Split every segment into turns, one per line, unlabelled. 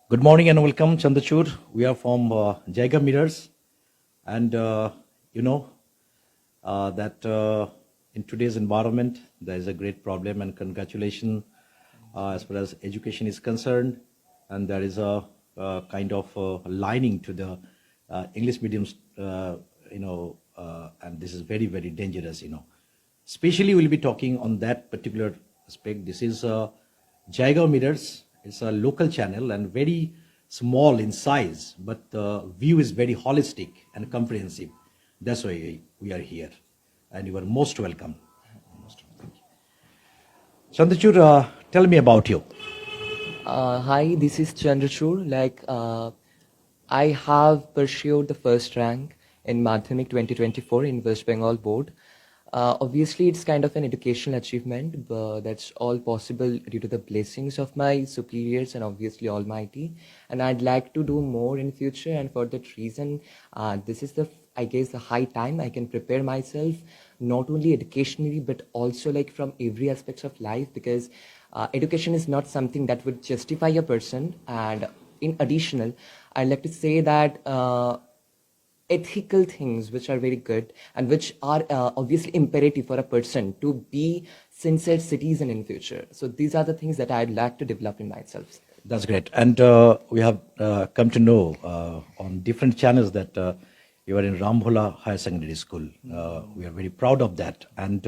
Good morning and welcome, Chandrachur. We are from Jaiga Mirrors, and you know that in today's environment there is a great problem. And congratulations as far as education is concerned, and there is a kind of lining to the English mediums, and this is very very dangerous. Especially we'll be talking on that particular aspect. This is Jaiga Mirrors. It's a local channel and very small in size, but the view is very holistic and comprehensive. That's why we are here, and you are most welcome. Chandrachur, tell me about you.
Hi, this is Chandrachur. I have pursued the first rank in MADHYAMIK 2024 in West Bengal board. Obviously, it's kind of an educational achievement, but that's all possible due to the blessings of my superiors and obviously Almighty. And I'd like to do more in future. And for that reason, this is I guess, the high time I can prepare myself, not only educationally, but also from every aspect of life, because education is not something that would justify a person. And in additional, I'd like to say that ethical things which are very good and which are obviously imperative for a person to be sincere citizen in future. So these are the things that I'd like to develop in myself.
That's great. And we have come to know on different channels that you are in Rambhola Higher Secondary School. We are very proud of that. And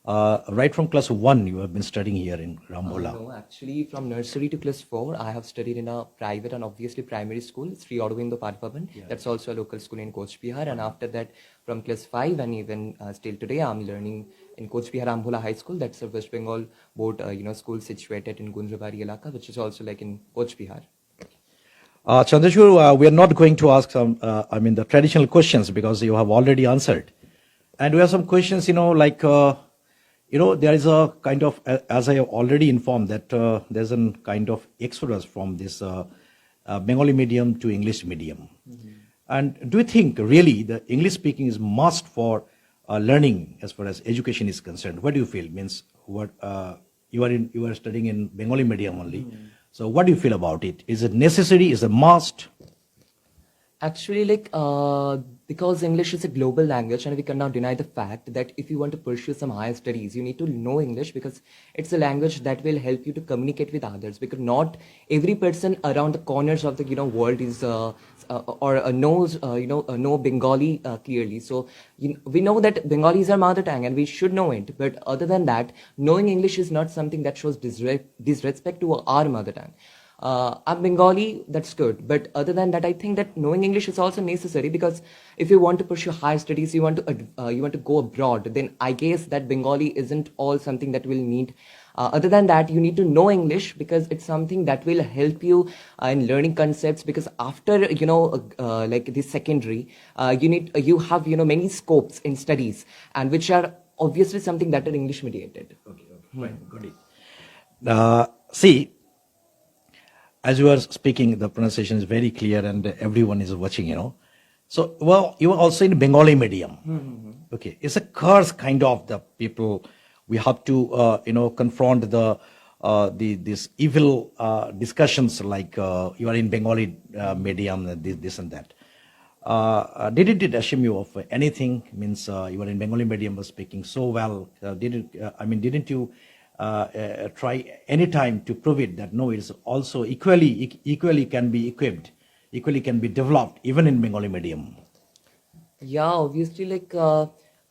right from class 1, you have been studying here in Rambhola.
No, actually, from nursery to class 4, I have studied in a private and obviously primary school, Sri Aurobindo Padbhavan. Yeah. That's also a local school in Coach Bihar. And after that, from class 5 and even still today, I'm learning in Coach Bihar Rambhola High School. That's a West Bengal board, school situated in Gunjabari Elaka, which is also in Coach Bihar.
Chandrachur, we are not going to ask the traditional questions because you have already answered. And we have some questions, there is a kind of, as I have already informed, that there's a kind of exodus from this Bengali medium to English medium. Mm-hmm. And do you think really the English speaking is must for learning as far as education is concerned? What do you feel? Means what you are studying in Bengali medium only. Mm-hmm. So what do you feel about it? Is it necessary? Is it a must?
Actually, because English is a global language and we cannot deny the fact that if you want to pursue some higher studies, you need to know English because it's a language that will help you to communicate with others, because not every person around the corners of the world is knows know Bengali clearly. So we know that Bengali is our mother tongue and we should know it. But other than that, knowing English is not something that shows disrespect to our mother tongue. I'm Bengali, that's good. But other than that, I think that knowing English is also necessary, because if you want to pursue higher studies, you want to go abroad, then I guess that Bengali isn't all something that will need. Other than that, you need to know English because it's something that will help you in learning concepts. Because after this secondary, you have many scopes in studies, and which are obviously something that are English mediated.
Okay, fine, good. See. As you are speaking, the pronunciation is very clear and everyone is watching, So, well, you are also in Bengali medium. Mm-hmm. Okay. It's a curse kind of the people. We have to, confront this evil discussions like you are in Bengali medium, this and that. Did it ashame you of anything? Means you are in Bengali medium, was speaking so well. Didn't you try any time to prove it that no, it's also equally can be equipped, equally can be developed even in Bengali medium?
Yeah, obviously,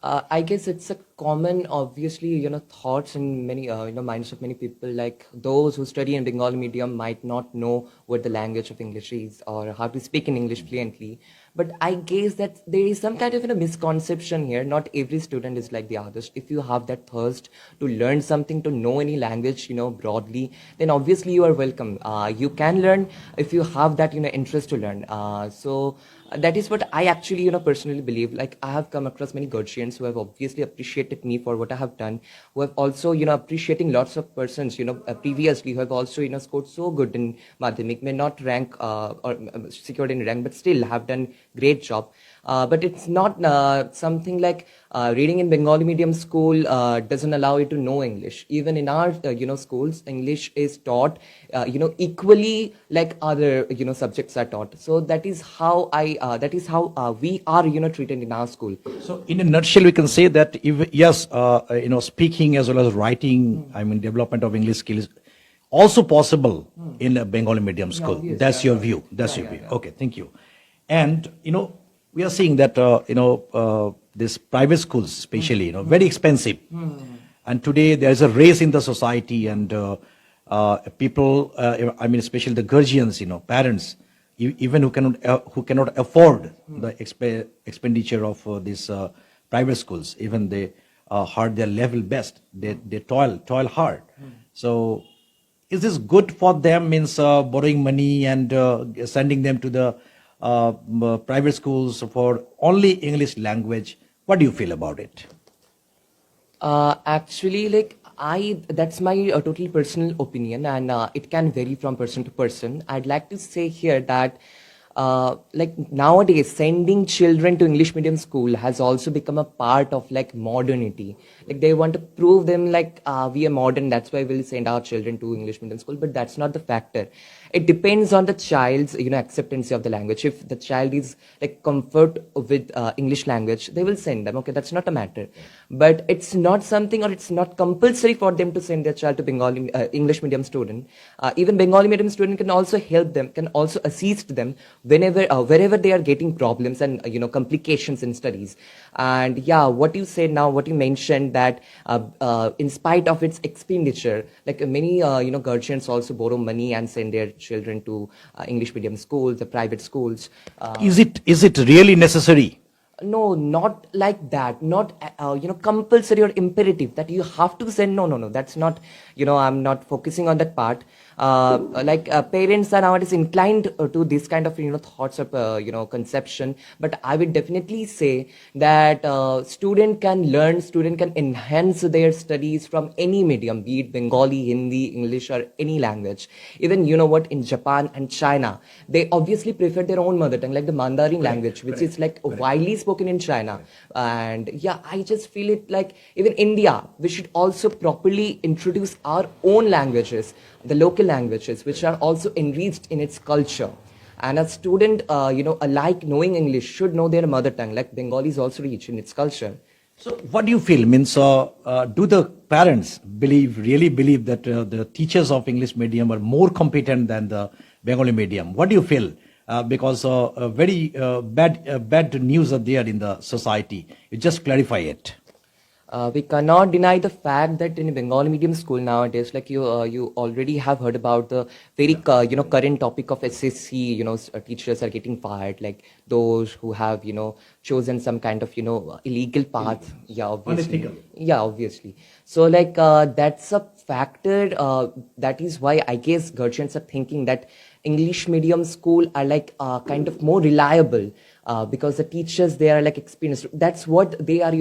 I guess it's a common, obviously, thoughts in many, minds of many people. Like those who study in Bengali medium might not know what the language of English is or how to speak in English fluently. But I guess that there is some kind of a misconception here. Not every student is like the others. If you have that thirst to learn something, to know any language, broadly, then obviously you are welcome. You can learn if you have that, interest to learn. So that is what I actually, personally believe. Like I have come across many guardians who have obviously appreciated me for what I have done, who have also, appreciating lots of persons, previously who have also, scored so good in Madhyamik, may not rank or secured in rank, but still have done great job. But it's not something like reading in Bengali medium school doesn't allow you to know English. Even in our schools, English is taught equally like other subjects are taught. So that is how we are treated in our school.
So, in a nutshell, we can say that if, yes, speaking as well as writing, I mean, development of English skills, also possible in a Bengali medium school.
obvious,
That's your view. That's your view. Okay, thank you. And we are seeing that these private schools, especially, very expensive. And today there is a race in the society, and people, I mean, especially the guardians, parents, even who cannot afford the expenditure of these private schools, even they hard their level best. They toil hard. So, is this good for them? Means borrowing money and sending them to the private schools for only English language? What do you feel about it?
Actually, that's my totally personal opinion, and it can vary from person to person. I'd like to say here that nowadays sending children to English medium school has also become a part of modernity. Like they want to prove them we are modern, that's why we'll send our children to English medium school, but that's not the factor. It depends on the child's acceptance of the language. If the child is comfort with English language, they will send them. Okay, that's not a matter. But it's not something, or it's not compulsory for them to send their child to Bengali English medium student. Even Bengali medium student can also help them, can also assist them wherever they are getting problems and complications in studies. And yeah, what you said now, what you mentioned, that in spite of its expenditure, many guardians also borrow money and send their children to English medium schools, the private schools.
Is it really necessary?
No, not like that. Not compulsory or imperative that you have to send. No. That's not. I'm not focusing on that part. Parents are nowadays inclined to this kind of thoughts of conception. But I would definitely say that student can learn, student can enhance their studies from any medium, be it Bengali, Hindi, English, or any language. Even in Japan and China, they obviously prefer their own mother tongue, like the Mandarin language, which is widely spoken in China. And yeah, I just feel it even India, we should also properly introduce our own languages, the local languages, which are also enriched in its culture. And a student, alike knowing English, should know their mother tongue, like Bengali is also rich in its culture.
So, what do you feel? Means, do the parents really believe that the teachers of English medium are more competent than the Bengali medium? What do you feel? Because very bad news are there in the society. You just clarify it.
We cannot deny the fact that in Bengali medium school nowadays, you already have heard about the very current topic of SSC. Teachers are getting fired, like those who have chosen some kind of illegal path. Yeah, obviously.
Unethical.
Yeah, obviously. So that's a factor. That is why I guess guardians are thinking that English medium school are kind of more reliable. Because the teachers, they are experienced. That's what they are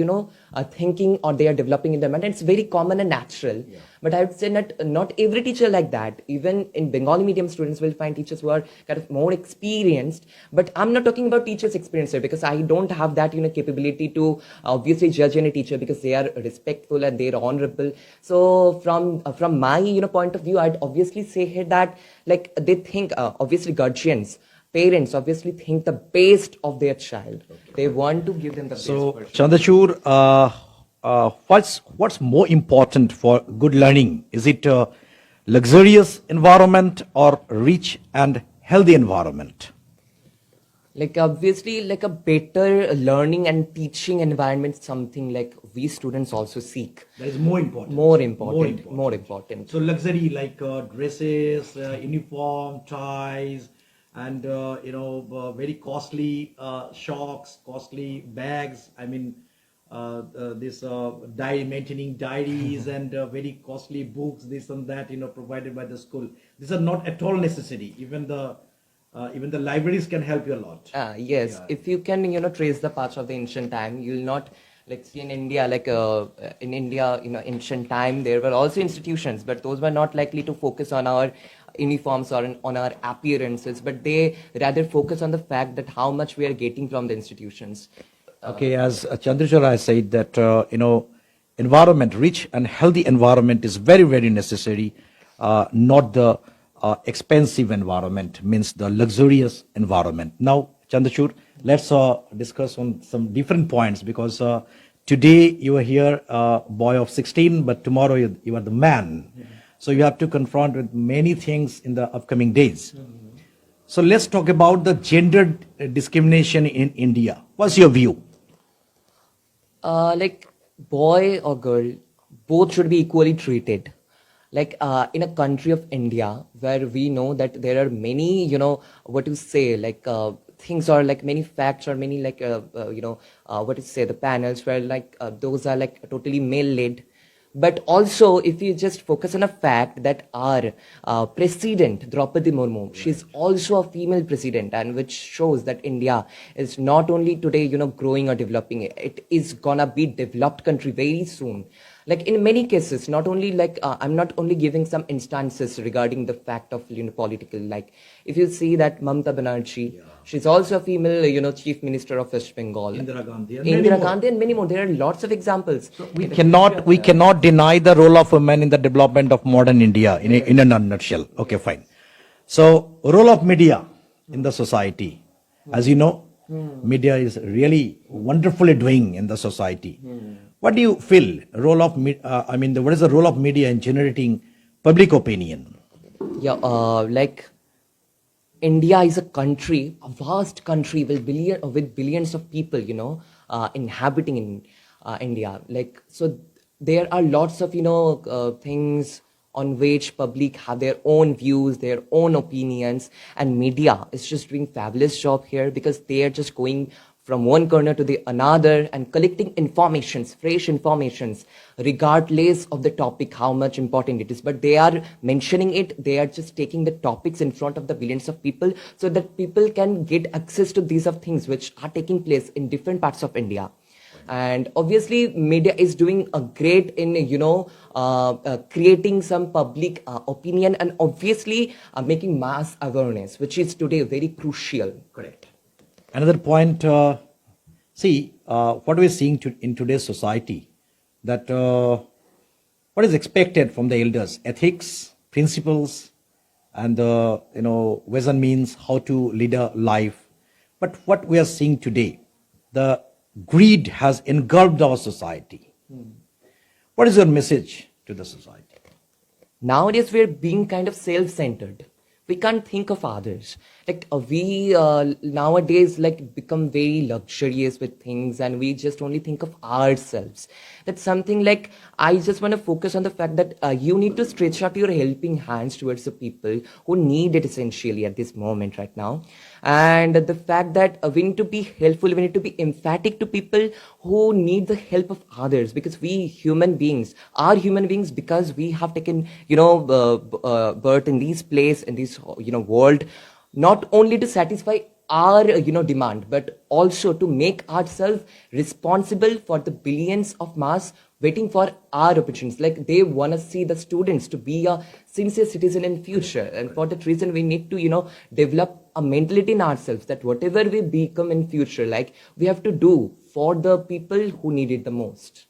thinking, or they are developing in their mind. And it's very common and natural. Yeah. But I would say that not every teacher like that. Even in Bengali medium, students will find teachers who are kind of more experienced. But I'm not talking about teachers' experience here, because I don't have that capability to obviously judge any teacher, because they are respectful and they're honorable. So from my point of view, I'd obviously say here that they think obviously guardians, parents obviously think the best of their child. Okay. They want to give them the best.
So, Chandrachur, what's more important for good learning? Is it a luxurious environment or rich and healthy environment?
Obviously, a better learning and teaching environment, something we students also seek.
That is more important.
More important.
So luxury dresses, uniform, ties, and very costly shocks, costly bags. I mean, this maintaining diaries and very costly books, this and that, provided by the school. These are not at all necessary. Even the libraries can help you a lot.
Yes, yeah. If you can trace the paths of the ancient time, you'll not see in India ancient time there were also institutions, but those were not likely to focus on our uniforms or on our appearances, but they rather focus on the fact that how much we are getting from the institutions.
Okay, as Chandrachur has said that, environment, rich and healthy environment is very, very necessary, not the expensive environment, means the luxurious environment. Now, Chandrachur, let's discuss on some different points because today you are here, boy of 16, but tomorrow you are the man. So you have to confront with many things in the upcoming days. So let's talk about the gender discrimination in India. What's your view?
Like boy or girl, both should be equally treated. Like in a country of India, where we know that there are many, what to say, like things are like many facts or many like, what to say, the panels where like those are like totally male-led. But also, if you just focus on a fact that our president, Draupadi Murmu, she's also a female president, and which shows that India is not only today, growing or developing, it is gonna be developed country very soon. Like in many cases, not only like, I'm not only giving some instances regarding the fact of, political, like if you see that Mamata Banerjee, she's also a female, chief minister of West Bengal.
Indira Gandhi and
Indira Gandhi and many more. There are lots of examples.
We cannot deny the role of women in the development of modern India in a nutshell. Okay, fine. So, role of media in the society. As you know, media is really wonderfully doing in the society. What do you feel? What is the role of media in generating public opinion?
Yeah, like India is a country, a vast country with billions of people, inhabiting in India. Like, so there are lots of, things on which public have their own views, their own opinions, and media is just doing fabulous job here because they are just going from one corner to the another and collecting informations, fresh informations, regardless of the topic, how much important it is. But they are mentioning it, they are just taking the topics in front of the billions of people so that people can get access to these of things which are taking place in different parts of India. And obviously, media is doing a great in, creating some public opinion and obviously making mass awareness, which is today very crucial.
Correct. Another point, what we're seeing in today's society, that what is expected from the elders, ethics, principles, and ways and means how to lead a life. But what we are seeing today, the greed has engulfed our society. What is your message to the society?
Nowadays, we're being kind of self-centered. We can't think of others. Like we nowadays like become very luxurious with things and we just only think of ourselves. That's something like I just want to focus on the fact that you need to stretch out your helping hands towards the people who need it essentially at this moment right now. And the fact that we need to be helpful, we need to be emphatic to people who need the help of others, because we human beings are human beings because we have taken, birth in this place, in this, world, not only to satisfy our, demand, but also to make ourselves responsible for the billions of mass waiting for our opportunities. Like they want to see the students to be a sincere citizen in future. And for that reason, we need to, develop a mentality in ourselves that whatever we become in future, like we have to do for the people who need it the most.